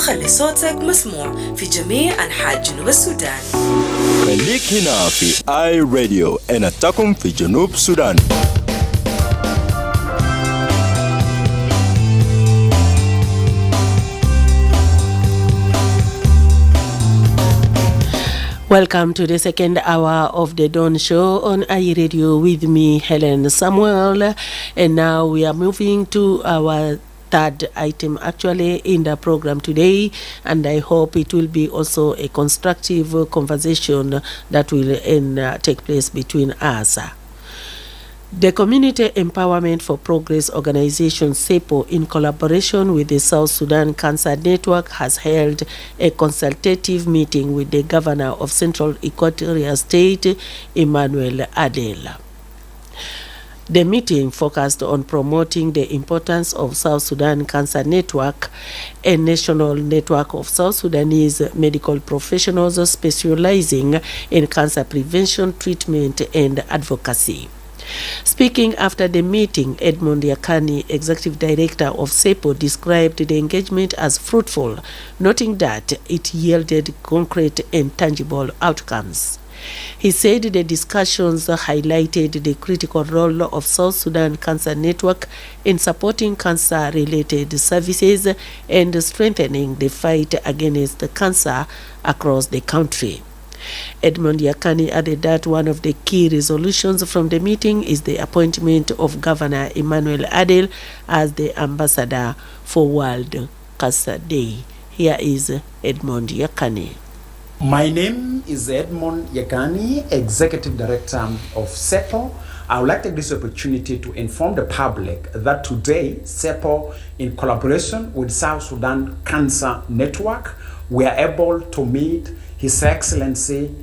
وخلي صوتك مسموع في جميع أنحاء جنوب السودان. خليك هنا في آي راديو نتاكم في جنوب السودان. Welcome to the second hour of the Dawn Show on iRadio with me, Hellen Samuel. And now we are moving to our third item actually in the program today, and I hope it will be also a constructive conversation that will take place between us. The Community Empowerment for Progress organization, SEPO, in collaboration with the South Sudan Cancer Network, has held a consultative meeting with the Governor of Central Equatoria State, Emmanuel Adel. The meeting focused on promoting the importance of South Sudan Cancer Network, a national network of South Sudanese medical professionals specializing in cancer prevention, treatment, and advocacy. Speaking after the meeting, Edmond Yakani, Executive Director of SEPO, described the engagement as fruitful, noting that it yielded concrete and tangible outcomes. He said the discussions highlighted the critical role of South Sudan Cancer Network in supporting cancer-related services and strengthening the fight against cancer across the country. Edmond Yakani added that one of the key resolutions from the meeting is the appointment of Governor Emmanuel Adel as the ambassador for World Cancer Day. Here is Edmond Yakani. My name is Edmond Yakani, Executive Director of SEPO. I would like to take this opportunity to inform the public that today SEPO, in collaboration with South Sudan Cancer Network, we are able to meet His Excellency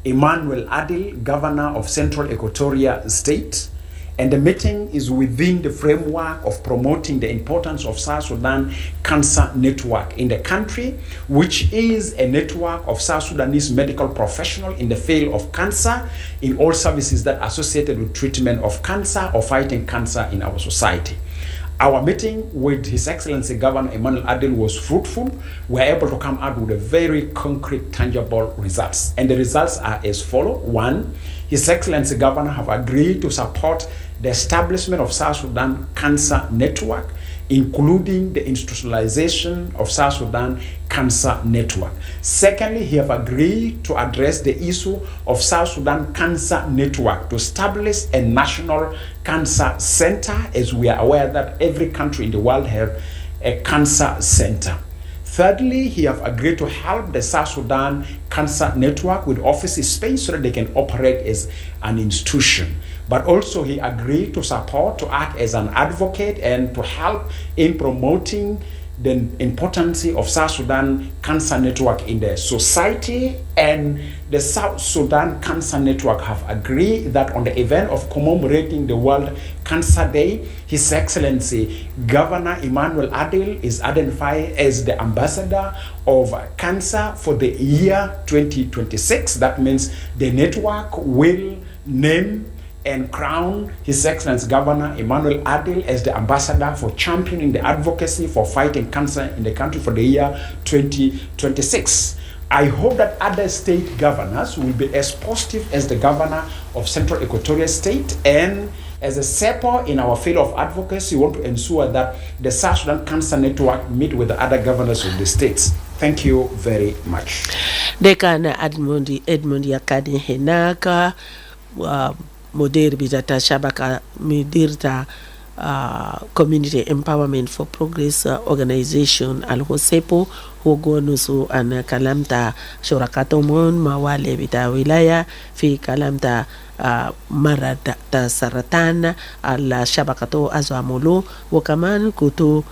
Emmanuel Adel, Governor of Central Equatoria State, and the meeting is within the framework of promoting the importance of South Sudan Cancer Network in the country, which is a network of South Sudanese medical professionals in the field of cancer, in all services that are associated with treatment of cancer or fighting cancer in our society. Our meeting with His Excellency Governor Emmanuel Adel was fruitful. We were able to come out with a very concrete, tangible results. And the results are as follows. One, His Excellency Governor have agreed to support the establishment of South Sudan Cancer Network, including the institutionalization of South Sudan Cancer Network. Secondly, he have agreed to address the issue of South Sudan Cancer Network to establish a national cancer center, as we are aware that every country in the world have a cancer center. Thirdly, he have agreed to help the South Sudan Cancer Network with office space so that they can operate as an institution. But also he agreed to support, to act as an advocate and to help in promoting the importance of South Sudan Cancer Network in the society. And the South Sudan Cancer Network have agreed that on the event of commemorating the World Cancer Day, His Excellency Governor Emmanuel Adel is identified as the ambassador of cancer for the year 2026. That means the network will name and crown His Excellency Governor Emmanuel Adel as the ambassador for championing the advocacy for fighting cancer in the country for the year 2026. I hope that other state governors will be as positive as the governor of Central Equatoria State, and as a SEPO in our field of advocacy, we want to ensure that the South Sudan Cancer Network meet with the other governors of the states. Thank you very much. Dekana Edmond Yakani Henaka Mudir Bijata Shabaka Mudirta Community Empowerment for Progress organization Al-Hosepo Hugo Nusu an Kalamta Shurakatomon Mawale Bita Wilaya Fi Kalamta Marad Saratan Al Shabakato Azamulu Wakaman Kutu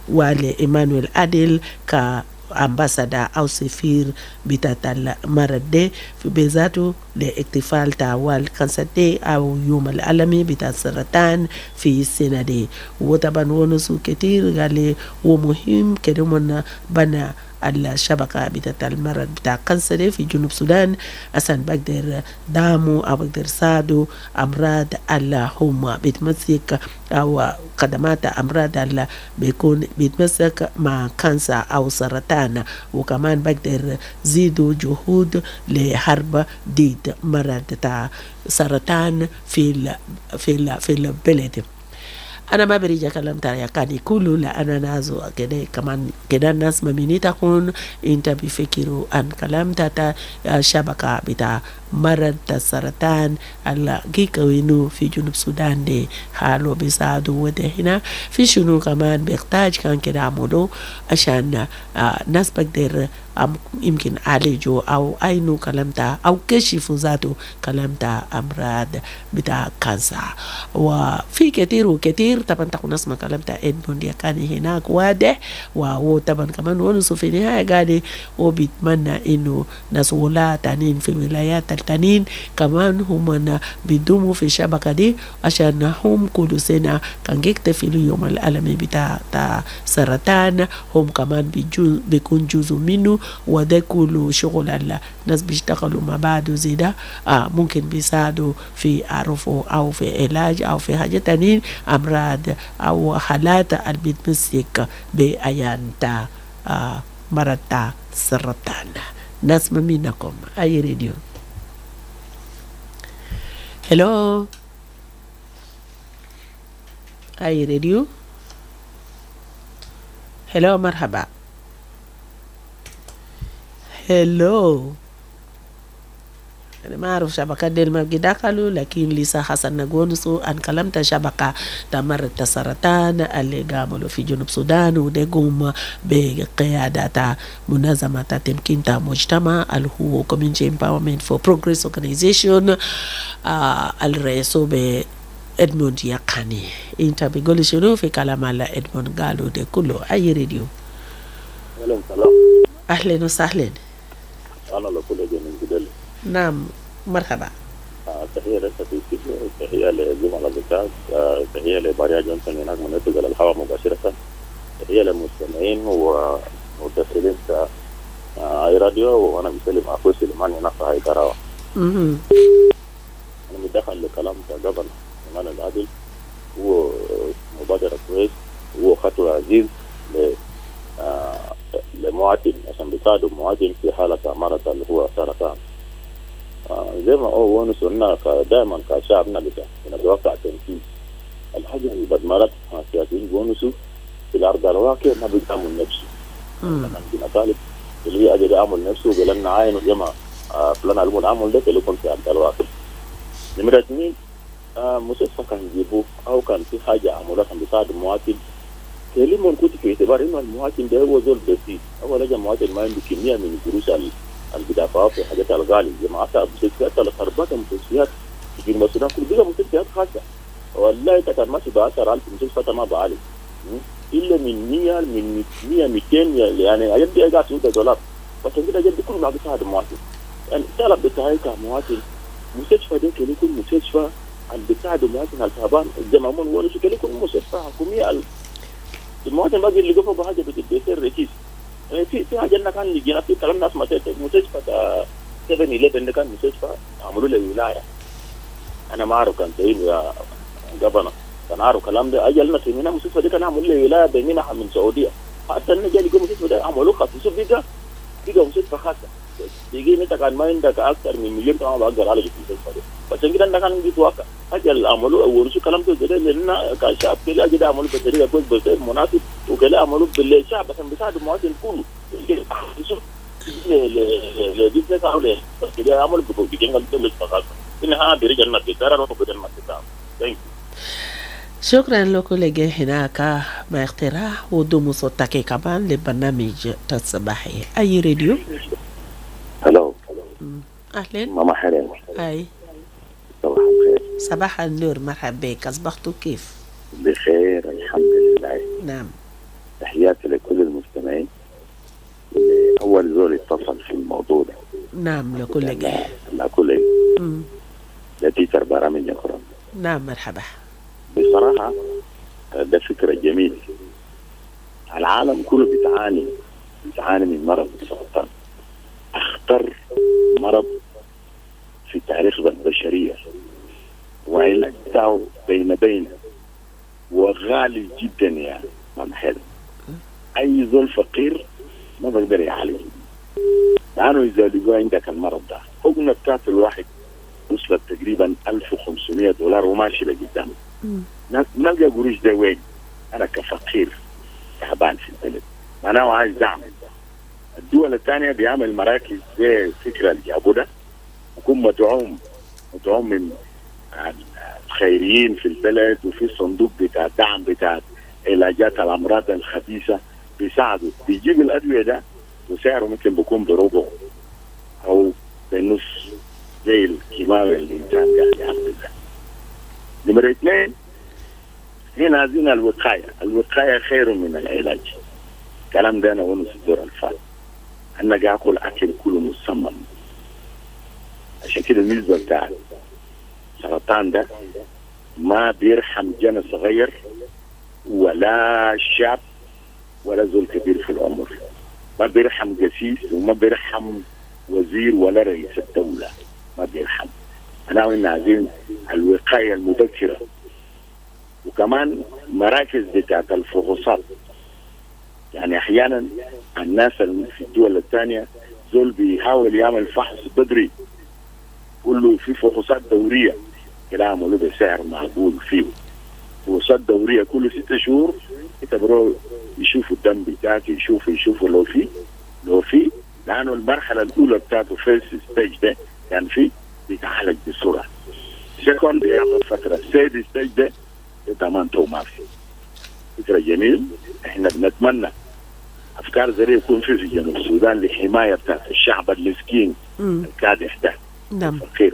Wale Emmanuel Adel Ka ambassador au sefir bitatal marade fi bezatu le iktifal ta World Cancer Day au yom al-alami bitat saratan fi senade wotaban wono su ketir gale wo muhim kedemona bana الشبكة بتاعت المرض بتاع كانسر في جنوب السودان عشان بقدر دعموا أو بقدر ساعدوا أمراض اللي هم بيتمسك أو خدمات أمراض اللي بيكون بيتمسك مع كانسر أو سرطان، وكمان بقدر زيدوا جهود لحرب ضد مرض بتاع سرطان في البلد. أنا ما بريجا كلام ترى كان كله لأنا نازو كده كمان كده الناس ممني تكون أنت بيفكروا عن كلام تاتا شبكة بتاع مرض السرطان اللي جيكوينو في جنوب السودان دي حالو بيساعدوا وده هنا في شنو كمان بيحتاج كان كده عملوا عشان ناس بقدر يمكن عالجوا أو أينو كلامتا أو كشفوا ذاته كلامتا أمراض بتاع كانسر. وفي كتير وكتير طبعا تكون اسمع كلامتا إدموند يكاني هناك واضح، وهو طبعا كمان ونسو في النهاية قاعد وبيتمنى إنه ناس ولاة تانين في ولايات التانين كمان هم بيدوموا في الشبكة دي عشان هم كل سنة كان يحتفلوا يوم العالمي بتاع سرطان، هم كمان بيكون جزء منه، وده كله شغل الناس بيشتغلوا مع بعض زي ده ممكن بيساعدوا في عرفوا أو في علاج أو في حاجة تانيين أمراض أو حالات اللي بتمسك بأيان تا مرض تا سرطان. ناس منكم أي راديو. هلو أي راديو. هلو مرحبا. هلو أنا ما أعرف شبكة ديل ما بدخلوا، لكن لسه حسن نقونسو أن كلمت شبكة تمرد السرطان اللي قاموا في جنوب السودان ودقوم بقيادة منظمة تمكين مجتمع اللي هو Community Empowerment for Progress Organization الرئيس إدموند يقاني. انت بيقول شنو في كلام على إدموند؟ قالوا ده كله أي راديو. أهلا وسهلا. أنا لكل من جدل. نعم مرحبا. تحية للتفيسي، تحية لزملاء البكاس، تحية لباريا جونسون هناك منتج على الهواء مباشرة، تحية للمستمعين ومتصلين اي راديو، وانا بسلم اخوي سليمان هناك في هاي تراوة. انا متدخل لكلام قبل سليمان العادل، هو مبادرة كويس، هو خطوة عزيز لمواطن عشان بيساعدوا المواطن في حالة مرض اللي هو سرطان. زي ما هو ونسونا دائما كشعبنا بنتوقع تنفيذ الحاجة اللي بدمرت سياسيين ونسوا في الأرض الواقع ما بيدعموا نفسه. مثلا في مطالب اللي هي أجل يعمل نفسه بلنا عين جماعة فلان علمون عمل ده اللي يكون في الأرض الواقع. نمرة 2 مستشفى كان يجيبوه أو كان في حاجة عملها كان بيساعد المواطن. كلمة كنت في اعتبار إنه المواطن ده هو زول بسيط. أول حاجة المواطن ما عنده كمية من القروش البدافعات في حاجات الغالية جماعات المستشفيات الخربات المستشفيات في جنوب السودان كل بيها مستشفيات خاصة. والله كان ماشي ب10,000 مستشفى ما بعالج إلا من 100 من 100 200 يعني أجل دي قاعد $100. فكان كده أجل دي كله ما بيساعد المواطن. يعني طلب بتاعي كمواطن مستشفى ده كان يكون مستشفى اللي بيساعد المواطن التعبان الجمامون ولا شو كان يكون مستشفى حكومية. المواطن ما بيجي يقفوا بحاجة بتصير ركيز. في حاجة لنا كان لقينا في كلام ناس مستشفى 7-11 ده كان مستشفى عملوا له ولاية. أنا ما أعرف كان سعيد يا قبنا كان أعرف كلام ده أجلنا في هنا مستشفى ده كان عملوا له ولاية بيننا من السعودية. حتى النجار يقول مستشفى ده عملوه خاص بيجا مستشفى خاصة. يجي أنت كان ما عندك أكثر من مليون كمان بقدر على المستشفى ده. عشان كده أنت كان نجيب واقع. أجل عملوا ورثوا كلام ده لأننا كشعب كده أجل عملوا بطريقة كويس بس مناسب وكلا عملوا بالشعب عشان بيساعدوا المواطن كله. لبيزنس أولى كده عملوا بيجينا للمستقبل. إنها برجع المتجر وبدل المتجر. شكرا لكم لجي هناك مع اقتراح ودوموا صوتك كمان لبرنامج الصباحي أي راديو. هلو أهلا ماما حلن. أي صباح الخير. صباح النور مرحبا بك. أصبحتوا كيف؟ بخير الحمد لله. نعم تحياتي لكل المستمعين. أول زول اتصل في الموضوع ده. نعم لكل جي. لكل نتيجة برامج أخرى. نعم مرحبا. بصراحة ده فكرة جميلة. العالم كله بتعاني بتعاني من مرض السرطان، أخطر مرض في تاريخ البشرية، وعلاج بتاعه بين وغالي جدا يا ماما هيلن. أي زول فقير ما بقدر يعالج، لأنه إذا لقوا عندك المرض ده حقنة بتاعت الواحد وصلت تقريبا $1500 وماشي لقدام. نلقى قروش ده وين؟ أنا كفقير تعبان في البلد، معناه عايز دعم. الدول الثانية بيعمل مراكز زي الفكرة اللي جابوا ده، يكون مدعوم من الخيريين في البلد، وفي صندوق بتاع دعم بتاع علاجات الأمراض الخبيثة بيساعدوا، بيجيب الأدوية ده وسعره ممكن بيكون بربع أو بنص زي الكيماوي اللي الإنسان قاعد يعمل ده. نمرة 2 هنا عايزين الوقاية خير من العلاج. الكلام ده أنا ونس الدور الفات، أنا قاعد أكل أكل كله مسمم. عشان كده النسبة بتاع السرطان ده ما بيرحم جنة صغير ولا شاب ولا زول كبير في العمر، ما بيرحم قسيس وما بيرحم وزير ولا رئيس الدولة، ما بيرحم. أنا وإن عايزين الوقاية المبكرة، وكمان مراكز بتاعت الفحوصات. يعني أحيانا الناس في الدول الثانية زول بيحاول يعمل فحص بدري، كله في فحوصات دورية كده عملوا بسعر معقول فيه. فحوصات دورية كل 6 شهور يتبروا يشوفوا الدم بتاعك، يشوفوا لو في لأنه المرحلة الأولى بتاعته فيرست ستيج ده يعني في بيتعالج بسرعة. سيكون بياخد فترة، سيد ستيج ده ضمانته ما في. فكرة جميل، احنا بنتمنى أفكار زي يكون في جنوب السودان لحماية بتاعت الشعب المسكين الكادح ده. نعم. خير.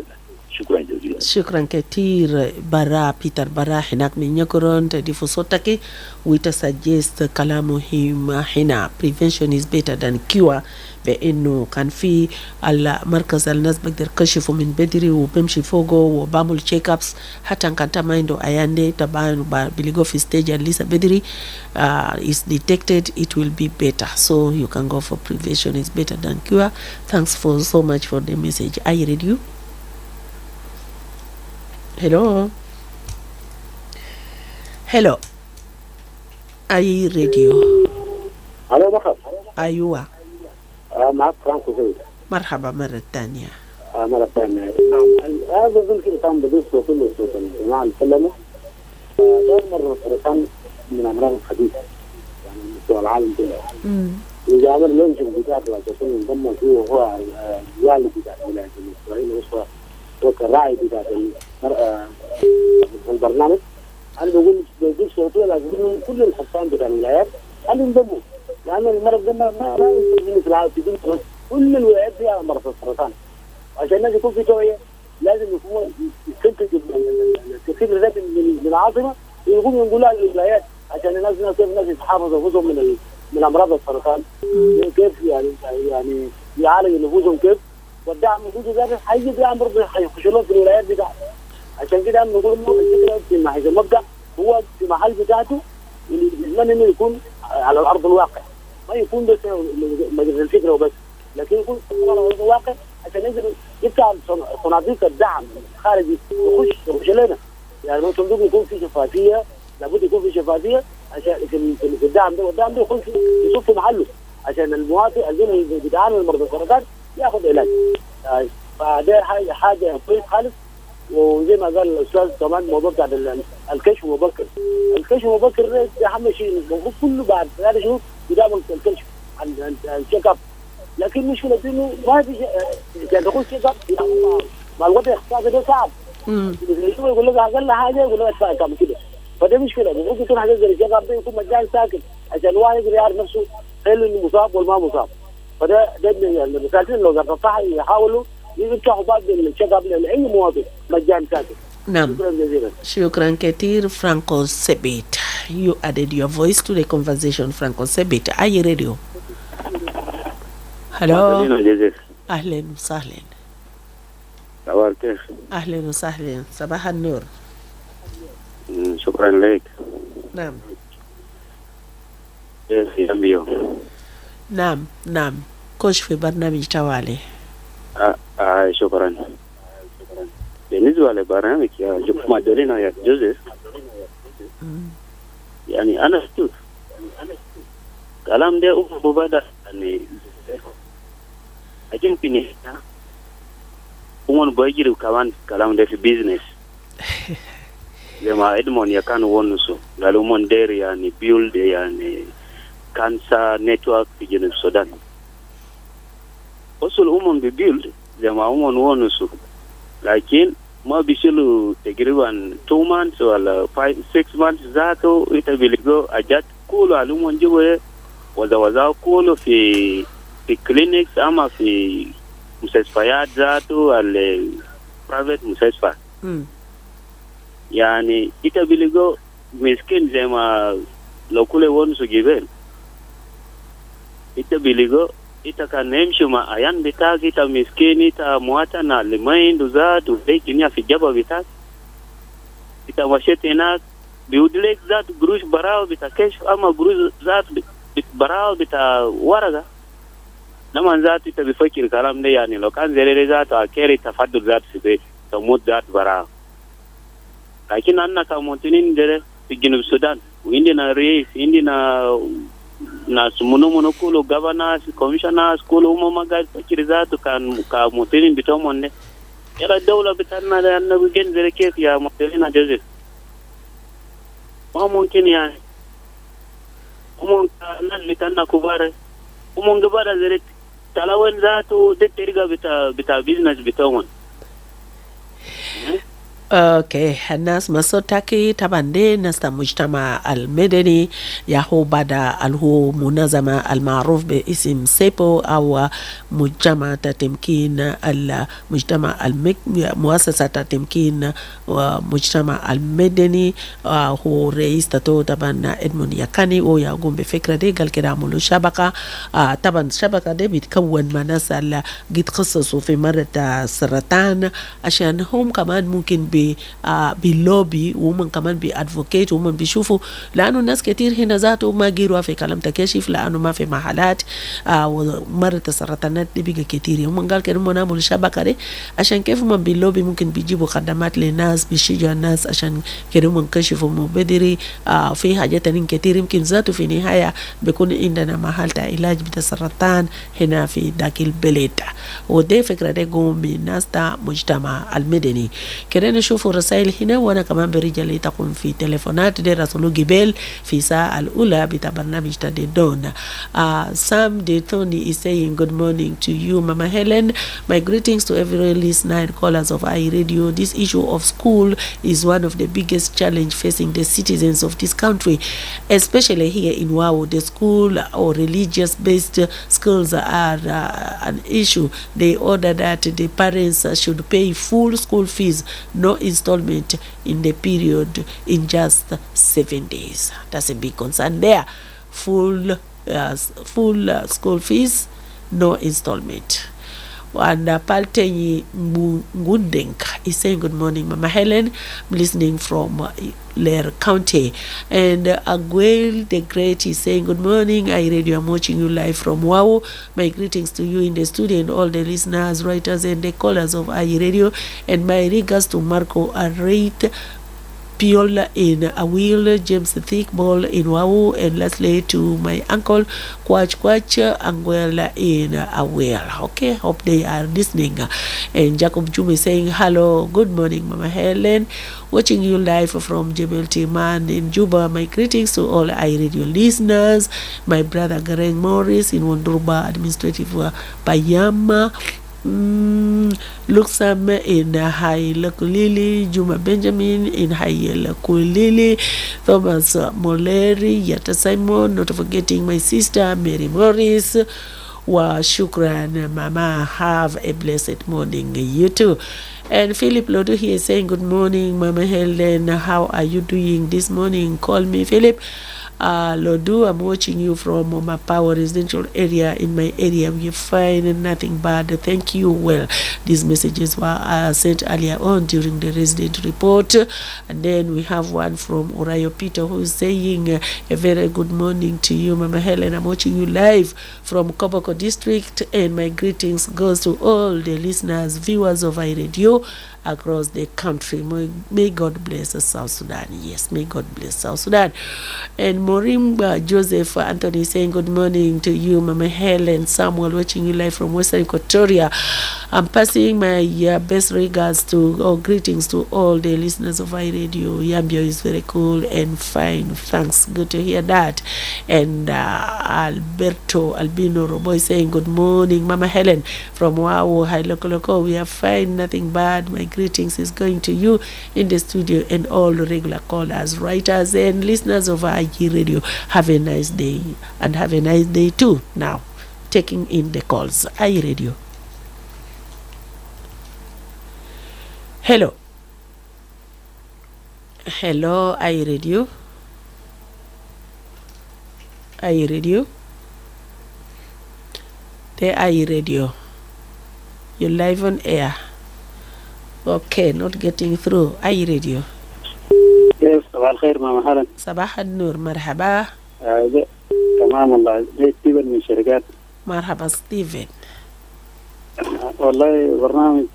شكرا جزيلا. شكرا كثير برا بيتر برا هناك من يكرون تدفو صوتك ويتسجست كلامهم هنا prevention is better than cure، بأنه كان في المركز الناس بقدر كشفوا من بدري وبمشي فوقه وبعمل تشيك ابس حتى كان تمايندو اياندي طبعا بيلقوا في ستيج لسه بدري is detected it will be better, so you can go for prevention is better than cure. Thanks for so much for the message. I read you. hello اي راديو. الو مرحبا. ايوه معك فرانكو زيد. مرحبا مرة ثانية. مرة ثانية. نعم هذا ذكر كان بدوس كله صوت الجماعة اللي سلموا. ده مرة سرطان من أمراض الخبيثة يعني مستوى العالم كله. وإذا عمل لونشن بتاعته عشان ينضم فيه هو الوالد بتاع الولايات المتحدة هو كالراعي بتاع البرنامج. أنا بقول صوته لازم كل الحصان بتاع الولايات اللي ينضموا، لأن المرض ده ما يستخدمه في العالم، كل الولايات فيها مرض السرطان. عشان الناس يكون في توعية لازم يكون يستنتج الكثير ده من العاصمة ويقوم ينقلها للولايات عشان الناس كيف الناس يتحافظوا نفوسهم من أمراض السرطان، كيف يعني يعالج نفوسهم كيف، والدعم النفوسي ده حيجي دعم برضه حيخش لهم في الولايات بتاعهم. عشان كده بنقول الفكرة في محل المبدأ هو في محل بتاعته اللي يتمنى انه يكون على الارض الواقع، ما يكون بس مجرد الفكره وبس، لكن يكون على الارض الواقع عشان يقدر يفتح صناديق الدعم الخارجي يخش لنا. يعني الصندوق يكون فيه شفافيه، لابد يكون فيه شفافيه عشان في الدعم ده، والدعم ده يكون يصب في محله عشان المواطن اللي بيتعامل مع مرضى السرطان ياخذ علاج. فده حاجه كويس خالص. وزي ما قال الاستاذ كمان موضوع بتاع الكشف المبكر، الكشف المبكر ده اهم شيء، المفروض كله بعد 3 شهور يدعم الكشف عن الشيك اب. لكن مشكلة انه ما في عشان تقول شيك اب مع الوضع الاقتصادي ده صعب. يقول لك اقل حاجه يقول لك ادفع كم كده، فده مشكله. المفروض يكون حاجه زي الشيك اب ده يكون مجال ساكن عشان الواحد يقدر يعرف نفسه هل انه مصاب ولا ما مصاب. فده يعني المساكين لو قدروا الصحه يحاولوا يفتحوا باب الشيك اب لاي مواطن مجان ساكن. نعم. شكرا جزيلا. شكرا كثير فرانكو سبيت. You added your voice to the conversation. فرانكو سبيت اي راديو. هلو. اهلا وسهلا. صباح الخير. اهلا وسهلا، صباح النور. شكرا لك. نعم. يا أميو. نعم كوش في برنامج توالي. شكرا. بالنسبة لبرنامج يا مادولينا يا جوزيف، يعني أنا شوف كلام ده مبادئ يعني أجن فيني ومن بيجي وكمان كلام ده في بيزنس لما إدمون يكان ونسو لالو من دير يعني بيولد يعني كانسر نتورك في جنوب السودان. وصل أمم ببيولد لما أمم ونسو لكن ما بيشيلوا تقريبا 2 months ولا 6 months ذاته يتبلغوا أجات كله علوم جوا وزوزاو كله في كلينيكس أما في مستشفيات ذاته ولا private مستشفى. يعني يتبلغوا مسكين زي ما لو كله ونسو جبال يتبلغوا ita kan nemshu ma ayan bitak ita miskini ita muata na limain duzat udai kinya fijaba bitak ita washetina biudlek zat grush barao bitakesh ama grush zat bit barao bita waraga naman zat ita bifakir kalam ne yani lo kan zere zat akeri tafaddul zat sibe tamut zat barao lakin anna ka montinin dere fi Junub Sudan windi na reis indi na sumuno kulo governors commissioners kulo maga kirizatu kan ka mutinin bitomonne yara dawla bitanna da annabi gen zere kef ya mutina joseph ma mumkin ya nan bitanna kubare gabara zere talawen zatu de teriga bita business bitomon. اوكي الناس مسوتاكي طبعا دي ناس المجتمع المدني يهو بدا هو منظمة المعروف باسم سيبو او مجتمع تمكين المجتمع مؤسسة تمكين ومجتمع المدني هو رئيس تاتو طبعا ادمون يكاني ويقوم بفكرة دي قال كده عملوا شبكة طبعا الشبكة دي بتكون من ناس اللي يتخصصوا في مرض السرطان عشان هم كمان ممكن بلوبي ومن كمان بادفوكيت ومن بيشوفوا لانه ناس كتير هنا ذاته ما جيروا في كلام تكشف لانه ما في محلات ومرض السرطانات دي بيجي كتير. ومن قال كده هم نعمل شبكه دي عشان كيف من بلوبي ممكن بيجيبوا خدمات للناس بيشجعوا الناس عشان كده هم كشفوا مبادري في حاجات كتير يمكن ذاته في النهايه بيكون عندنا محل علاج بتاع السرطان هنا في داك البلد. ودي فكره دي قوم بالناس تاع مجتمع المدني كده. نشوفوا رسائل هنا وانا كمان برجع لي تكون في تليفونات دي رسولو جبال في ساعة الأولى بتاع برنامج تدون. Sam Detoni is saying good morning to you Mama Helen. My greetings to every listener and callers of iRadio. This issue of school is one of the biggest challenge facing the citizens of this country, especially here in Wau. The school or religious based schools are an issue. They order that the parents should pay full school fees, no installment in the period in just 7 days. That's a big concern there. Full school fees, no installment. And Paltenyi Ngundeng is saying good morning Mama Helen. I'm listening from Lair County. And Aguel the Great is saying good morning iRadio, I'm watching you live from Wau. My greetings to you in the studio and all the listeners, writers and the callers of iRadio, and my regards to Marco Arreit Piola in Awil, James Thickball in Wau, and lastly to my uncle Kwach Anguela in Awil. Okay, hope they are listening. And Jacob Jumi saying hello, good morning Mama Helen, watching you live from Jebel Timan in Juba. My greetings to all iRadio listeners. My brother Garen Morris in Wondurba Administrative Payama, Luxam in Hailakulili, Juma Benjamin in Hailakulili, Thomas Moleri, Yata Simon, not forgetting my sister Mary Morris. Wa shukran Mama, have a blessed morning you too. And Philip Lodu here saying good morning Mama Helen, how are you doing this morning? Call me Philip. Lodu, I'm watching you from Mama Power residential area. In my area, we find nothing bad. Thank you. Well, these messages were sent earlier on during the resident report. And then we have one from Orayo Peter, who is saying a very good morning to you, Mama Helen. I'm watching you live from Koboko district, and my greetings goes to all the listeners, viewers of iRadio across the country. May God bless South Sudan. Yes, may God bless South Sudan. And Morimba Joseph Anthony saying good morning to you, Mama Hellen Samuel, watching you live from Western Equatoria. I'm passing my best regards to greetings to all the listeners of iRadio. Yambio is very cool and fine. Thanks. Good to hear that. And Alberto Albino Roboy saying good morning, Mama Helen from Wow. Hi, Loco. We are fine, nothing bad. My greetings is going to you in the studio and all the regular callers, writers, and listeners of iRadio. Have a nice day, and have a nice day too. Now, taking in the calls. iRadio. Hello, iRadio. iRadio. The iRadio. You're live on air. Okay, not getting through. iRadio. كيف صباح الخير ماما هلن. صباح النور. مرحبا. تمام والله. زي ستيفن من الشركات. مرحبا ستيفن. والله برنامج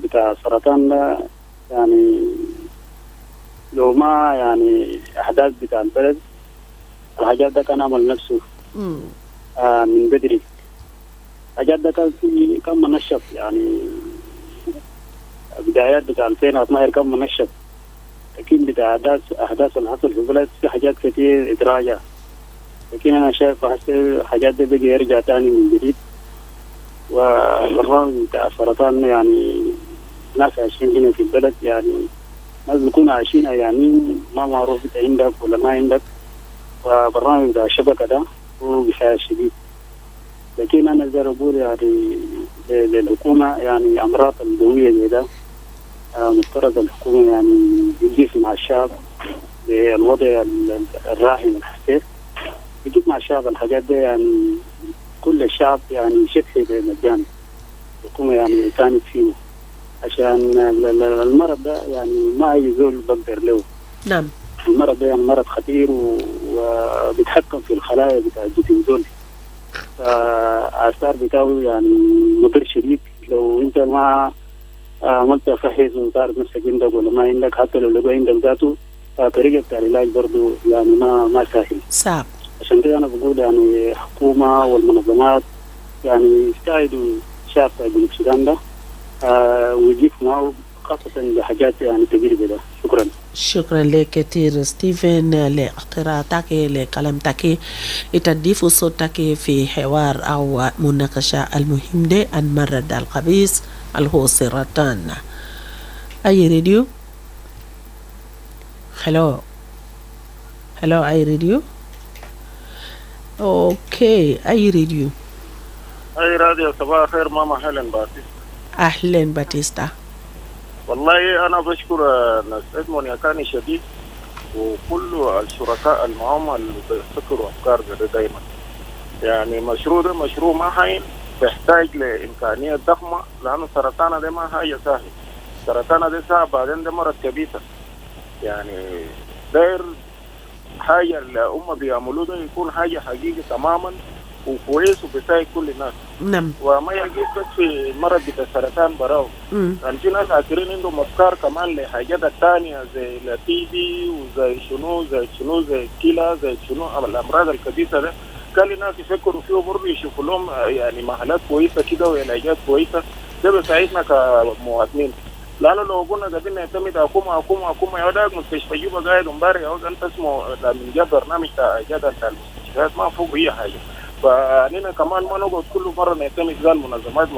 بتاع سرطان ده يعني لو ما يعني أحداث بتاع البلد الحاجات ده كان عمل نفسه من بدري. الحاجات ده كان في كم منشط يعني بدايات بتاع 2012 كم منشط، لكن بتاع أحداث اللي حصل في البلد في حاجات كتير إدراجة، لكن أنا شايف حاجات دي بيجي يرجع تاني من جديد. والبرنامج بتاع السرطان يعني ناس عايشين هنا في البلد يعني ناس بيكونوا عايشين يعني ما معروف انت عندك ولا ما عندك، وبرنامج بتاع الشبكة ده هو بشاية شديد. لكن أنا زي أقول يعني للحكومة يعني أمراض الدوية زي ده مفترض الحكومة يعني يجيب مع الشعب بالوضع الراهن الحساس، يجيب مع الشعب الحاجات دي يعني كل الشعب يعني شبه مجاني. الحكومة يعني كانت فيه عشان المرض ده يعني ما أي زول بقدر له. نعم. المرض ده يعني مرض خطير وبيتحكم في الخلايا بتاع الجسم زول. آثار بتاعه يعني مضر شديد لو أنت ما عملت فحص وتعرف نفسك عندك ولا ما عندك، حتى لو لقوا عندك ذاته طريقة بتاع العلاج برضه يعني ما سهل. صعب. عشان كده أنا بقول يعني الحكومة والمنظمات يعني يساعدوا الشعب بتاع جنوب السودان ده ويجيب معه خاصة بحاجات يعني تجربة ده. شكرا لك كثير ستيفن لاقتراحاتك لكلامتك لتضيف صوتك في حوار أو مناقشة المهم ده عن مرض الخبيث اللي هو السرطان. iRadio. hello iRadio. اوكي iRadio. صباح الخير ماما هيلين باتيستا. أهلا باتيستا. والله أنا بشكر ناس إدمون يكاني شديد وكل الشركاء المعهم اللي بيفكروا أفكار زي دايما. يعني مشروع ما هين بيحتاج لإمكانية ضخمة، لأنه سرطان ده ما هي سهل. سرطان ده صعب، بعدين ده مرض كبير. يعني داير حاجة اللي هم بيعملوه ده يكون حاجة حقيقي تماما وكويس وبيساعد كل الناس. نعم. وما يجيب بس في مرض بتاع السرطان براو. يعني في ناس عاكرين عندهم افكار كمان لحاجات تانية زي التي بي وزي شنو زي الكلى زي شنو الامراض الكبيرة ده. كان الناس يفكروا فيه برضه يشوفوا لهم يعني محلات كويسة كده وعلاجات كويسة، ده بيساعدنا كمواطنين. لأنه لو قلنا قاعدين نعتمد حكومة يوداك مستشفى جوبا قاعد امبارح يقعد أنت اسمه من جاب برنامج تاع إجادة المستشفيات ما فوق أي حاجة. فأننا كمان ما نقعد كل مرة نعتمد زي المنظمات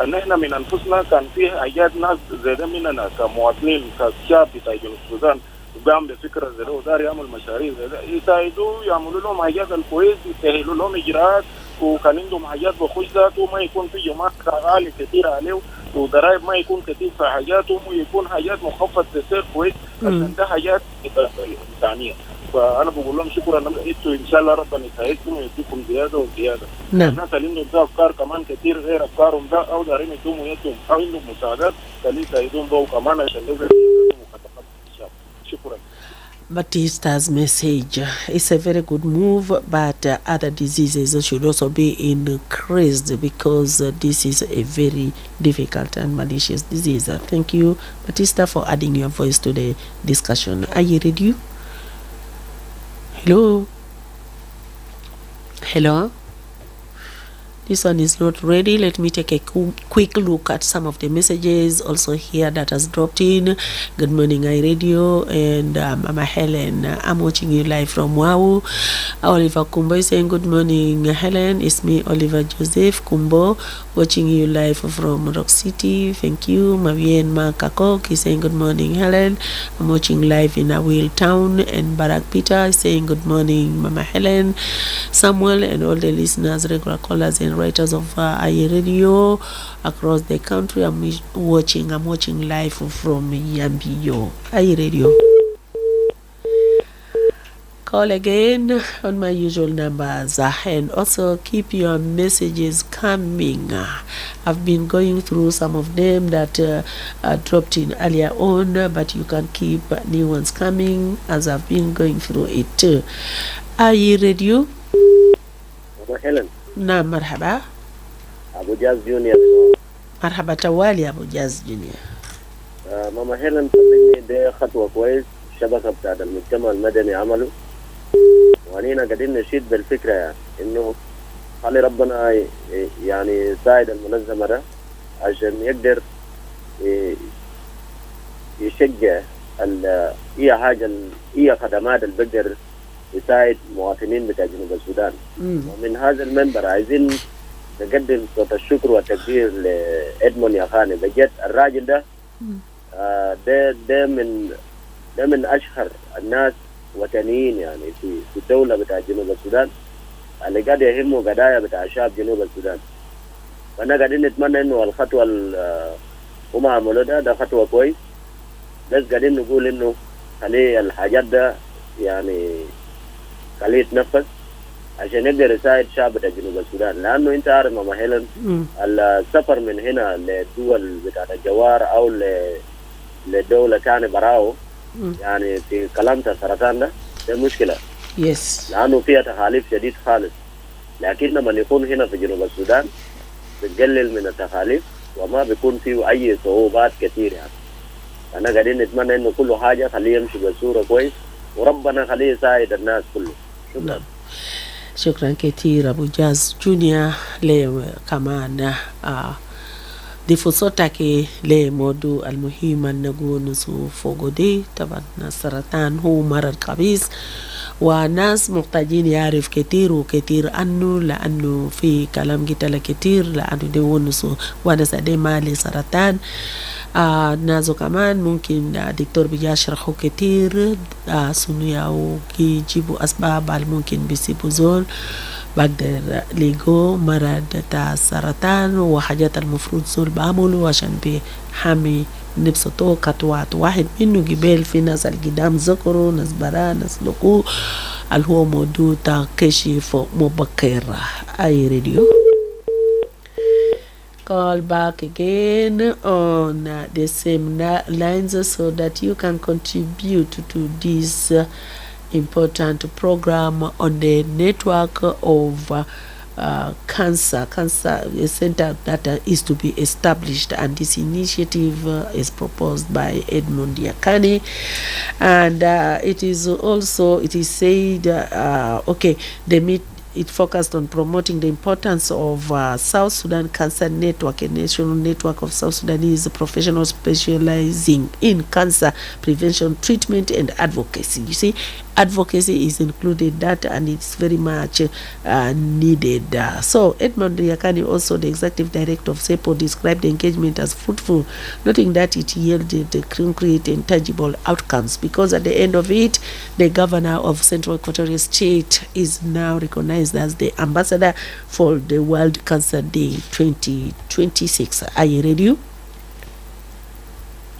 أن إحنا من أنفسنا كان فيه حاجات ناس زي ده مننا كمواطنين كشعب بتاع جنوب السودان قام بفكرة زي ده ودار يعمل مشاريع زي ده يساعدوا يعملوا لهم حاجات الكويس يسهلوا لهم إجراءات، وكان عندهم حاجات بخش ذاته ما يكون في جماعة غالي كثير عليه وضرائب ما يكون كثير في حاجاتهم ويكون حاجات مخفض تسير كويس عشان ده حاجات إنسانية. فانا بقول لهم شكرا انتوا ان شاء الله ربنا يساعدكم ويديكم زياده وزياده. نعم. الناس اللي عندهم ده افكار كمان كثير غير افكارهم ده او دارين يدوموا يدهم او عندهم مساعدات خليه يساعدون بهم كمان عشان نقدر مخططات ان شاء الله. شكرا. Batista's message is a very good move, but other diseases should also be increased because this is a very difficult and malicious disease. Thank you, Batista, for adding your voice to the discussion. Are you ready? Hello? Hello? This one is not ready. Let me take a quick look at some of the messages also here that has dropped in. Good morning, iRadio and Mama Helen. I'm watching you live from Wau. Oliver Kumbo is saying good morning, Helen. It's me, Oliver Joseph Kumbo, watching you live from Rock City. Thank you. Mavien Makakok is saying good morning, Helen. I'm watching live in Awil Town. And Barack Peter is saying good morning, Mama Helen, Samuel, and all the listeners, regular callers, and writers of iRadio across the country. I'm watching live from Yambio. iRadio. Call again on my usual numbers and also keep your messages coming. I've been going through some of them that dropped in earlier on, but you can keep new ones coming as I've been going through it too. iRadio. Helen. نعم مرحبا. أبو جاز جونيور. مرحبا توالي أبو جاز جونيور. ماما هيلن صدقني ده خطوة كويس الشبكة بتاعت المجتمع المدني عمله وعنينا قاعدين نشيد بالفكرة يعني إنه خلي ربنا يعني يساعد المنظمة ده عشان يقدر يشجع أي حاجة أي خدمات اللي بقدر يساعد مواطنين بتاع جنوب السودان. ومن هذا المنبر عايزين نقدم صوت الشكر والتقدير لإدمون يا خاني بجد الراجل ده ده من أشهر الناس وطنيين يعني في الدولة بتاع جنوب السودان اللي قاعد يهمه قضايا بتاع شعب جنوب السودان. فأنا قاعدين نتمنى إنه الخطوة هم عملوا ده خطوة كويس بس قاعدين نقول إنه خلي الحاجات ده يعني خليه يتنفس عشان يقدر يساعد شعب جنوب السودان لانه انت عارف ماما هيلن السفر من هنا للدول بتاعت الجوار او لدوله ثانيه براو يعني في كلامة السرطان ده مشكله يس لانه فيها تكاليف شديد خالص لكن لما يكون هنا في جنوب السودان بتقلل من التكاليف وما بيكون فيه اي صعوبات كثير يعني. انا قاعدين نتمنى انه كل حاجه خليه يمشي بصوره كويس وربنا خليه يساعد الناس كله. شكرا. شكرا كثير أبو جاز جونيور ليه كمان دي فرصتك لموضوع المهم نقول نسو فوقودي طبعا السرطان هو مرض خبيث وناس محتاجين يعرف كتير وكتير عنه لأنه في كلام قتل كتير لأنه دي ونسو ونسا دي مالي سرطان نازو كمان ممكن دكتور بيشرحوا كتير سنو أو يجيبوا أسباب ممكن بيسيبوا زول بقدر ليقو مرض تا السرطان وحاجات المفروض زول بعملوا عشان بيحمي نفسه خطوات واحد منه قبل في ناس القدام ذكروا ناس برا ناس لقوا اللي هو موضوع كشف مبكر. iRadio. Call back again on the same lines so that you can contribute to this important program on the network of cancer center that is to be established, and this initiative is proposed by Edmund Yakani, and it is said it focused on promoting the importance of South Sudan Cancer Network, a national network of South Sudanese professionals specializing in cancer prevention, treatment, and advocacy. You see, advocacy is included that, and it's very much needed. So Edmund Yakani, also the executive director of SEPO, described the engagement as fruitful, noting that it yielded concrete and tangible outcomes because at the end of it, the governor of Central Equatorial State is now recognized as the ambassador for the World Cancer Day 2026. Are you ready?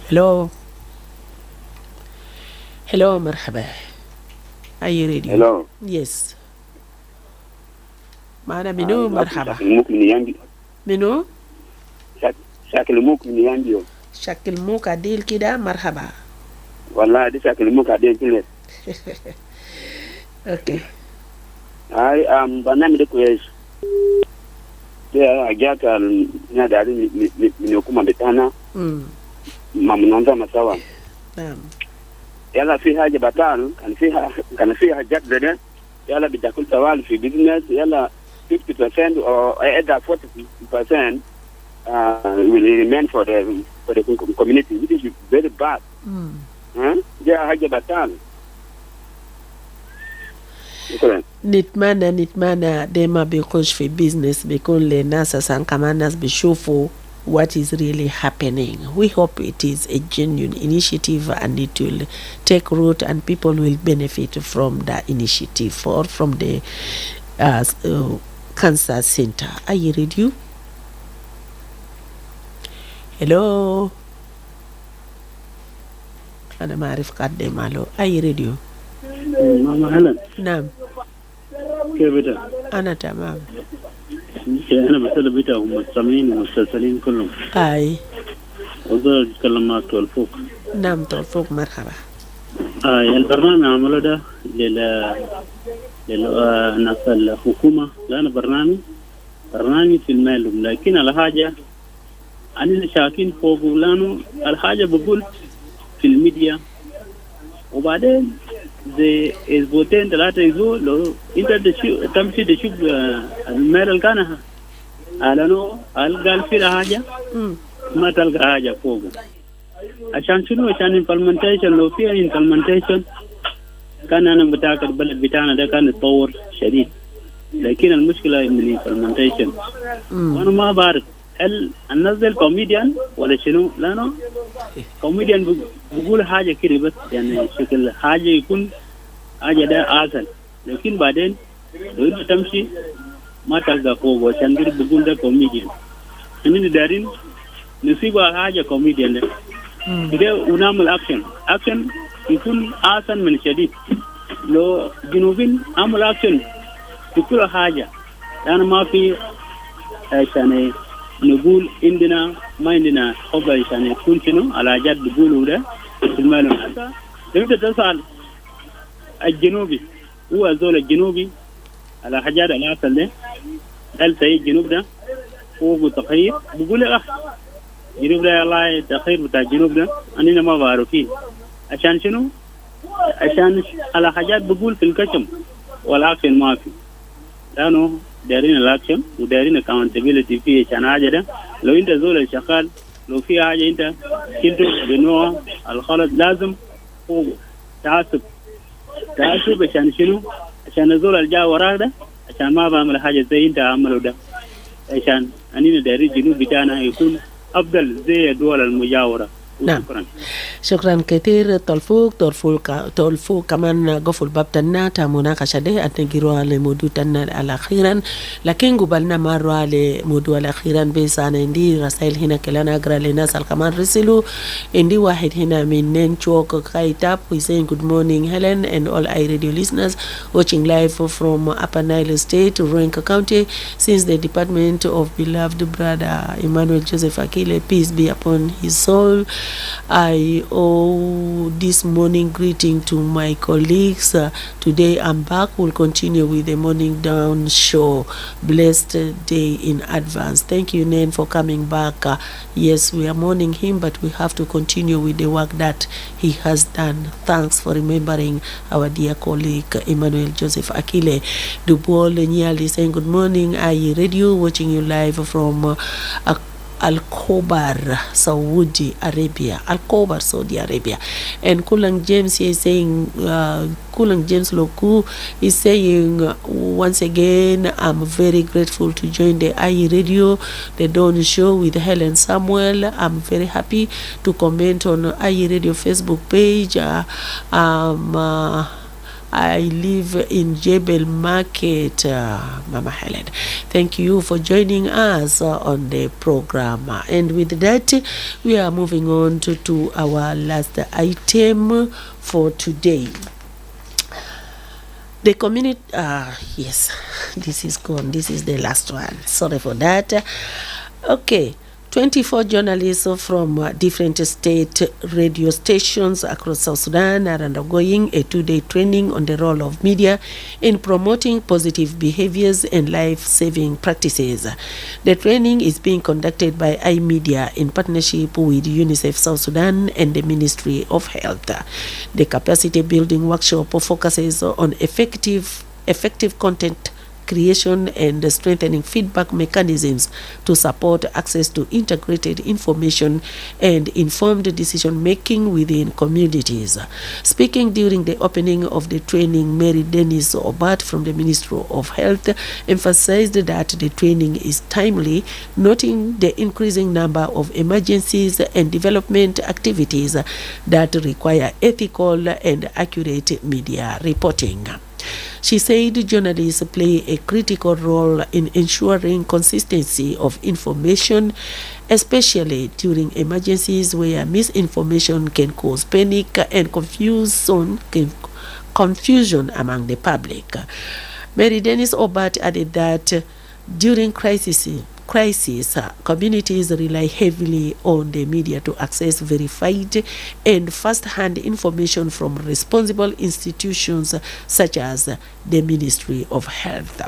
Hello. Hello, مرحبا. Ayi Radio. Hello. Yes. Mana minu marhaba. Minu? Shakil Muk ni yandio. Shakil Muk adil kida marhaba. Wallahi di Shakil Muk adil kile. Okay. Ai banami de kwes. Dia agaka nya dari ni kuma betana. Mamnonza masawa. Naam. Yala fi haja batal kan fi hajat zada. Yala bidakul tawal fi business yala 50% or either 40% will remain for the community, which is very bad. Yeah, haja batal. Nitmana dema bikush fi business bikun le nasa sankamanas bishufu what is really happening. We hope it is a genuine initiative and it will take root and people will benefit from the initiative or from the cancer center. Are you ready? Hello. أنا ما أعرف قدم له. أي راديو؟ ماما هلن. نعم. كيف أنت؟ أنا تمام. أنا بسأل بيتا هم مستمعين ومستسلين كلهم. أي. وضل أتكلم معك توالفوق. نعم توالفوق مرحبا. البرنامج عمله ده ناس الحكومة لأن برنامج في المال لكن الحاجة أنا شاكين فوق لأنه الحاجة بقول في الميديا وبعدين زي اسبوعين ثلاثة يزول لو انت تمشي تشوف المال اللي كان على انه قال في حاجة ما تلقى حاجة فوق عشان شنو عشان implementation لو في implementation كان انا متأكد البلد بتاعنا ده كان يتطور شديد لكن المشكلة من implementation وانا ما بعرف هل ننزل كوميديان ولا شنو لانه كوميديان بقول حاجة كده بس يعني شكل حاجة يكون حاجة ده أصل لكن بعدين لو أنت تمشي ما تلقى فوق وعشان كده بقول ده كوميديان إحنا دارين نسيب حاجة كوميديان ده كده ونعمل أكشن يكون أحسن من شديد لو جنوبين عمل أكشن في كل حاجة لأن ما في عشان نقول عندنا ما عندنا حب عشان يكون شنو على جد بيقولوا ده في المعلومة لو أنت تسأل الجنوبي هو زول الجنوبي على حاجات الأصل ده هل سيد الجنوب ده هو تخير بيقول لك الجنوب ده الله تخير بتاع الجنوب ده أنا ما بعرفين عشان شنو عشان على حاجات بقول في الكشم والأكشن ما في لأنه دارين الأكشن ودارين accountability فيه عشان حاجة ده لو أنت زول شغال لو في حاجة أنت كنتو بنوع الخلط لازم هو تعصب عشان شنو عشان الزول اللي جا وراك ده عشان ما بعمل حاجة زي أنت عمله ده عشان أننا دارين الجنوب بتاعنا يكون أفضل زي الدول المجاورة. نعم شكرا كثير تولفوق كمان قفل باب تنا تامناقشة ده أتنجروا لموضوع تنا الأخيرا لكن قبلنا مرة لموضوع الأخيرا بس أنا عندي رسائل هنا كلنا أقرأ للناس كمان رسلوا عندي واحد هنا من نينشوك كايتاب we saying good morning Helen and all iRadio listeners watching live from Upper Nile State Ruenka County since the department of beloved brother Emmanuel Joseph Akile peace be upon his soul. I owe this morning greeting to my colleagues. Today I'm back. We'll continue with the morning down show. Blessed day in advance. Thank you, Nen, for coming back. Yes, we are mourning him, but we have to continue with the work that he has done. Thanks for remembering our dear colleague, Emmanuel Joseph Akile. Dubuol Nyali saying good morning. I radio watching you live from Al-Khobar, Saudi Arabia. Al-Khobar, Saudi Arabia. And Kulang James is saying, Kulang James Loku is saying, once again, I'm very grateful to join the IE Radio, the Dawn Show with Hellen Samuel. I'm very happy to comment on IE Radio Facebook page. I live in Jebel Market, Mama Helen. Thank you for joining us on the program. And with that, we are moving on to our last item for today. The community, yes, this is gone. This is the last one. Sorry for that. Okay. 24 journalists from different state radio stations across South Sudan are undergoing a 2-day training on the role of media in promoting positive behaviors and life-saving practices. The training is being conducted by iMedia in partnership with UNICEF South Sudan and the Ministry of Health. The capacity building workshop focuses on effective content creation and strengthening feedback mechanisms to support access to integrated information and informed decision-making within communities. Speaking during the opening of the training, Mary Dennis Obat from the Ministry of Health emphasized that the training is timely, noting the increasing number of emergencies and development activities that require ethical and accurate media reporting. She said journalists play a critical role in ensuring consistency of information, especially during emergencies where misinformation can cause panic and confusion among the public. Mary Dennis Obat added that during crisis, communities rely heavily on the media to access verified and first-hand information from responsible institutions such as the Ministry of Health.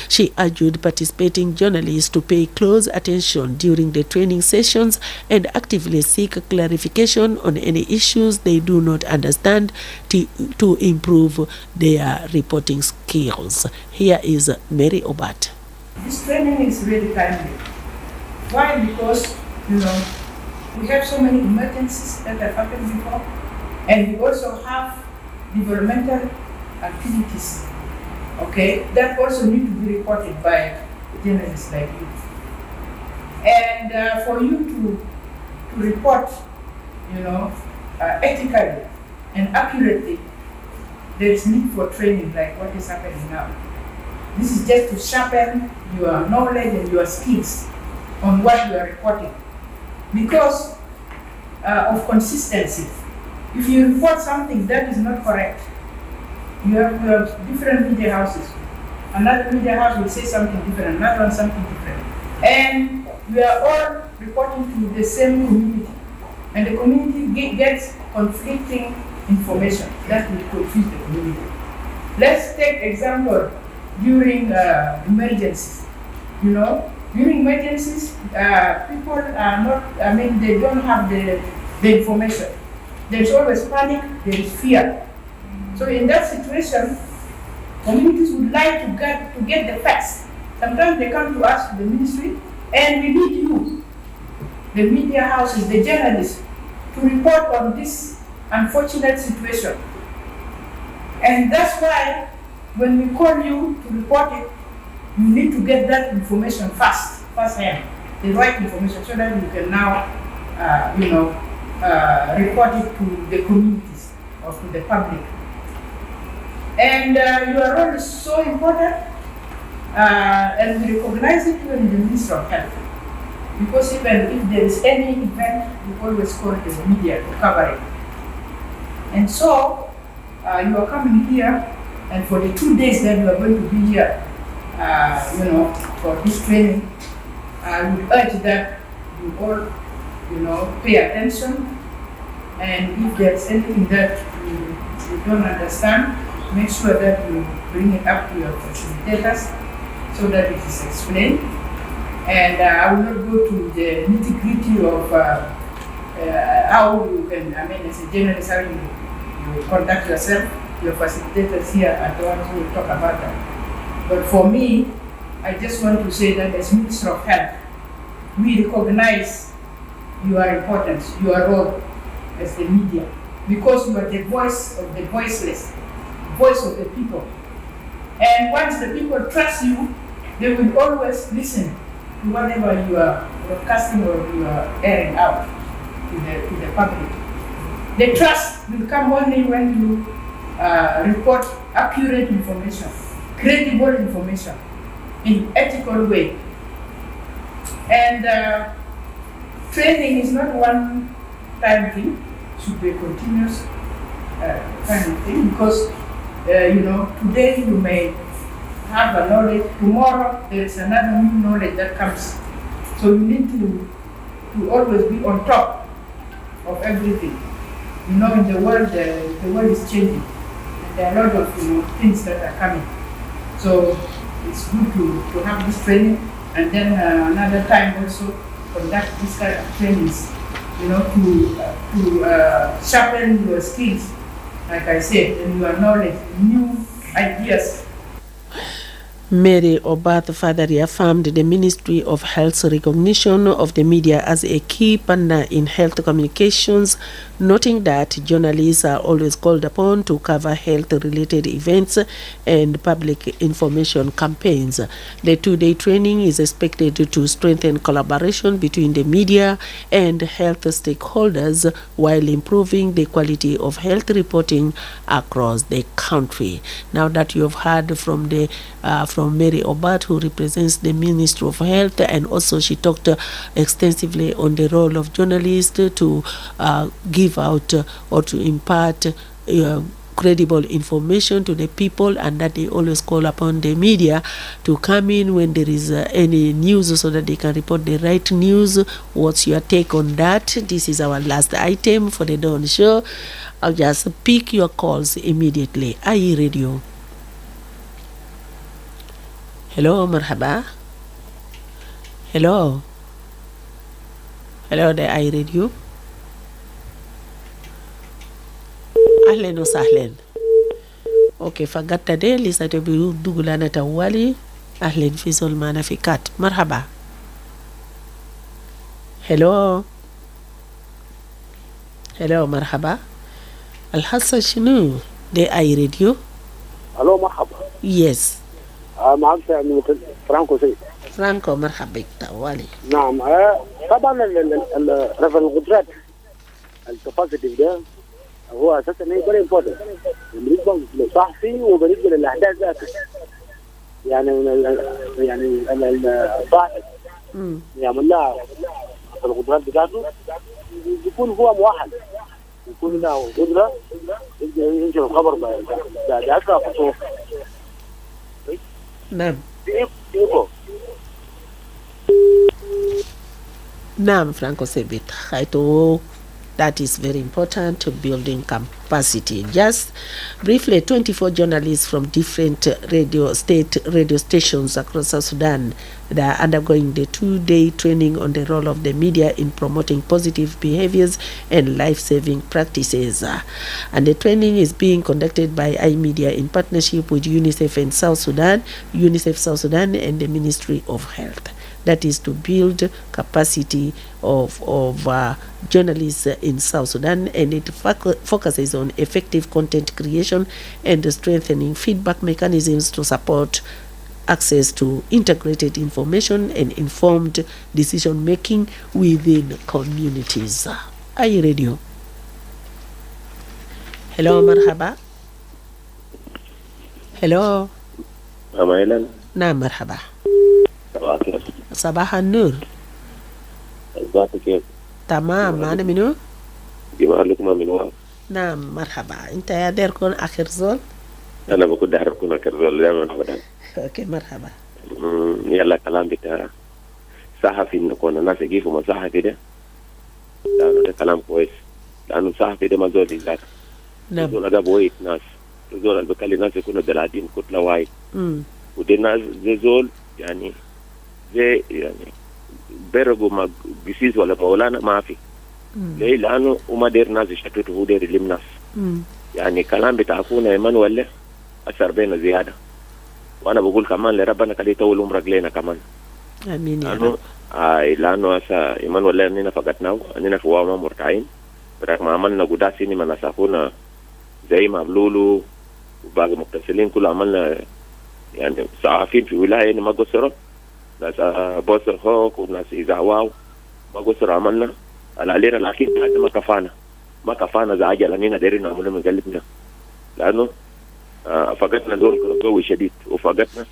She urged participating journalists to pay close attention during the training sessions and actively seek clarification on any issues they do not understand to improve their reporting skills. Here is Mary Obat. This training is really timely. Why? Because, we have so many emergencies that have happened before, and we also have developmental activities, that also need to be reported by journalists like you. And for you to report, ethically and accurately, there is need for training like what is happening now. This is just to sharpen your knowledge and your skills on what you are reporting. Because of consistency. If you report something that is not correct, you have different media houses. Another media house will say something different, another one something different. And we are all reporting to the same community. And the community gets conflicting information that will confuse the community. Let's take example. During emergencies, during emergencies, people are not, they don't have the information. There's always panic, there is fear. So in that situation, communities would like to get the facts. Sometimes they come to us, the ministry, and we need you, the media houses, the journalists, to report on this unfortunate situation. And that's why when we call you to report it, you need to get that information firsthand, the right information, so that you can now, report it to the communities or to the public. And your role is so important, and we recognize it even in the Ministry of Health. Because even if there is any event, we always call the media to cover it. And so, you are coming here. And for the 2 days that we are going to be here, for this training, I would urge that you all, pay attention. And if there's anything that you don't understand, make sure that you bring it up to your facilitators so that it is explained. And I will not go to the nitty-gritty of how you can, as a journalist, how you conduct yourself. Your facilitators here are the ones who will talk about that. But for me, I just want to say that as Minister of Health, we recognize your importance, your role as the media, because you are the voice of the voiceless, voice of the people. And once the people trust you, they will always listen to whatever you are broadcasting or you are airing out to the public. The trust will come only when you report accurate information, credible information, in ethical way. And training is not one-time thing; it should be a continuous kind of thing, because Today you may have a knowledge, tomorrow there is another new knowledge that comes. So you need to always be on top of everything. In the world is changing, and there are a lot of things that are coming. So it's good to have this training, and then another time also conduct this kind of trainings, to sharpen your skills, like I said, and your knowledge, new ideas. Mary Obath further reaffirmed the Ministry of Health's recognition of the media as a key partner in health communications, noting that journalists are always called upon to cover health-related events and public information campaigns. The two-day training is expected to strengthen collaboration between the media and health stakeholders while improving the quality of health reporting across the country. Now that you have heard from Mary Obath, who represents the Ministry of Health, and also she talked extensively on the role of journalists to give out or to impart credible information to the people, and that they always call upon the media to come in when there is any news so that they can report the right news. What's your take on that? This is our last item for the Dawn Show. I'll just pick your calls immediately. IE Radio. Hello, marhaba. Hello, the I radio. Ahlen wa sahlen. Okay, fagatta de lisa to bi dugulana tawali. Ahlen fi solmana fi kat. Marhaba. Hello, marhaba. Al-hassa shinu de I radio. Hello, marhaba. Yes. معك فرانكو سيد. فرانكو مرحبا بك طوالي. نعم طبعا رفع القدرات الكاباسيتي ده هو اساسا فيري امبورتنت بالنسبه للصحفي وبالنسبه للاحداث ذاتها. يعني الصحفي يعمل لها القدرات بتاعته يكون هو مؤهل، يكون له قدره ينشر الخبر بأسرع خطوط. Naam, Franco Sebit. That is very important to building capacity. Just briefly, 24 journalists from different state radio stations across South Sudan that are undergoing the 2-day training on the role of the media in promoting positive behaviors and life-saving practices. And the training is being conducted by iMedia in partnership with UNICEF South Sudan and the Ministry of Health. That is to build capacity of journalists in South Sudan, and it focuses on effective content creation and strengthening feedback mechanisms to support access to integrated information and informed decision making within communities. Are you ready? Hello, marhaba. Hello. Mama Hellen. Na marhaba. صباح صباح النور. ازيك كيف؟ تمام. معنا منو؟ جمال لكم من وين؟ نعم مرحبا. انت يا دير كون اخر زول؟ انا بكون داير اكون اخر زول دائما ابدا. اوكي مرحبا. يلا كلام بتاع صحفي نكون الناس يجيبوا مصحفي ده. ده كلام كويس. لانه صحفي ده ما زول ذات. نعم. زول ده بويت ناس. زول اللي بكلي ناس يكونوا دلادين كتله وايد. ودي ناس زي زول يعني زي يعني برغو ما قسيس ولا مولانا ما في. ليه؟ لانه وما دير ناس يشتتوا هو دير يلم ناس. يعني كلام بتاع اخونا ايمان ولا اثر بينا زياده. وانا بقول كمان لربنا كده يطول عمرك لنا كمان. امين يا رب. لانه هسه ايمان ولا اننا فقدناه، اننا في وما مرتعين. برغم ما عملنا قداس سني من ناس اخونا زي ما بلولو وباقي متصلين كله عملنا يعني صحافين في ولايه ما قصروا. ناس بوسر هوك وناس إزعواو ما قصر عملنا العلينا، لكن هذا ما كفانا زي عجل أننا دايرين نعمله من قلبنا، لأنه فقدنا دور قوي شديد، وفقدنا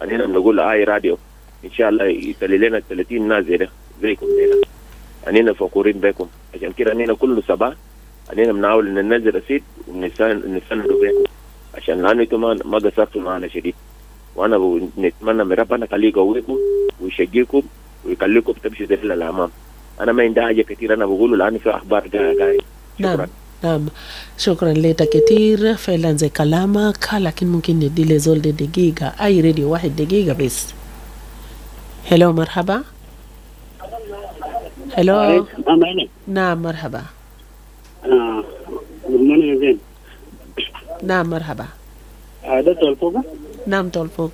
أننا نقول راديو إن شاء الله يتلي لنا 30 ناس زيكم زينا، أننا فخورين بكم. عشان كده أننا كل صباح أننا بنحاول إن ننزل رصيد ونستندوا بكم عشان لانه انتم ما قصرتوا معنا شديد، وانا نتمنى من ربنا يخليه يقويكم ويشجعكم ويخليكم تمشوا ذي للامام. انا ما عندي حاجه كثير انا بقوله لانه في اخبار قاعد. شكرا. نعم شكرا لك كتير فعلا زي كلامك، لكن ممكن ندي لزول دقيقة. أي راديو واحد دقيقة بس. هلو مرحبا. هلو. نعم مرحبا. نعم مرحبا. ده تلفوق؟ نعم تلفوق.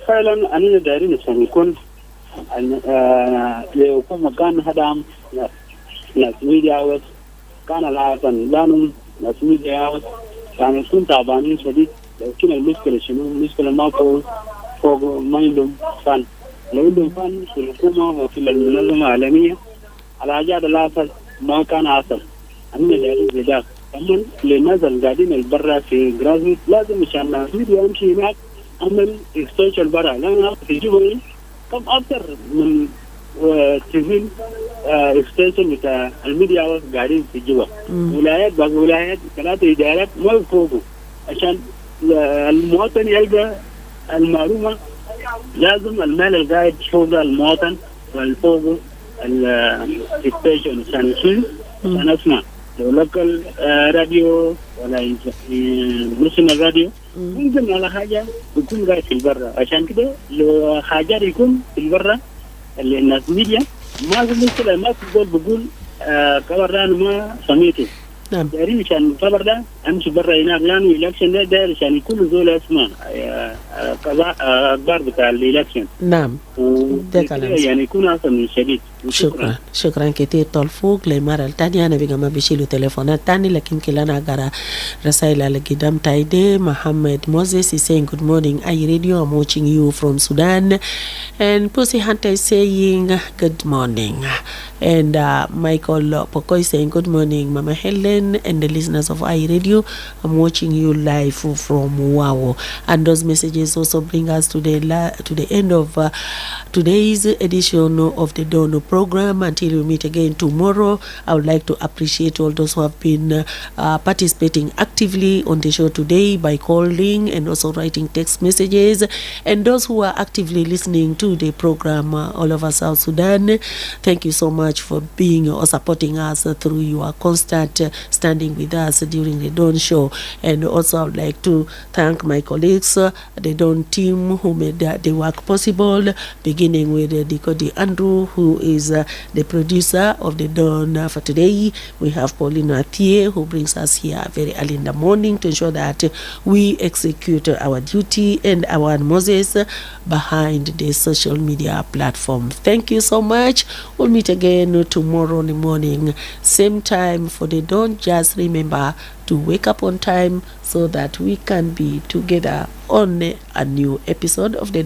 فعلا أنا دايرين عشان يكون لو يكون مكان هدام ناس ميديا هاوس كان العاصن لانهم ناس ميديا هاوس يعني يكون تعبانين شديد. لكن المشكلة شنو؟ المشكلة ما فوق ما عندهم فن. لو عندهم فن في الحكومة وفي المنظمة العالمية على حاجات العسل ما كان عسل. أنا دايرين زي كمان للناس اللي قاعدين البرا في جرازويت لازم مشان الناس ميديا يمشي هناك عمل اكستنشن برا، لأن في جوا كم أكثر من تزيل اكستنشن بتاع الميديا قاعدين في جوا ولايات، باقي ولايات 3 إدارات ما يفوقوا عشان المواطن يلقى المعلومة. لازم المال القاعد فوق المواطن والفوق الاكستنشن عشان يصير عشان أسمع. لو لوكال راديو ولا ناشونال راديو ممكن على حاجة يكون قاعد في البرة. عشان كده لو حاجات يكون في البرة اللي الناس ميديا ما في مشكلة، ما في دول بقول خبر ده أنا ما سميته. نعم. دايرين عشان الخبر ده أمشي برا هناك، لأنه الإلكشن ده داير عشان يكون زول يسمع أخبار بتاع الإلكشن. نعم. ده كلام يعني يكون أحسن من شديد. شكرا كتير طلفوق. للمرة الثانية أنا بقى ما بيشيلوا تليفونات تاني، لكن كلنا أقرأ رسائل على قدام تايدي. محمد Moses is saying good morning iRadio, I'm watching you from Sudan. And Pussy Hunter is saying good morning. And Michael Poko is saying good morning Mama Helen and the listeners of iRadio, I'm watching you live from Wow. And those messages also bring us to the end of today's edition of the Dawn program. Until we meet again tomorrow, I would like to appreciate all those who have been participating actively on the show today by calling and also writing text messages, and those who are actively listening to the program all over South Sudan. Thank you so much for being or supporting us through your constant standing with us during the Dawn show. And also I would like to thank my colleagues, the Dawn team, who made the work possible, beginning with Dikodi Andrew, who is the producer of the Dawn for today. We have Paulina Thier, who brings us here very early in the morning to ensure that we execute our duty, and our Moses behind the social media platform. Thank you so much. We'll meet again tomorrow in the morning, same time for the Dawn. Just remember to wake up on time so that we can be together on a new episode of the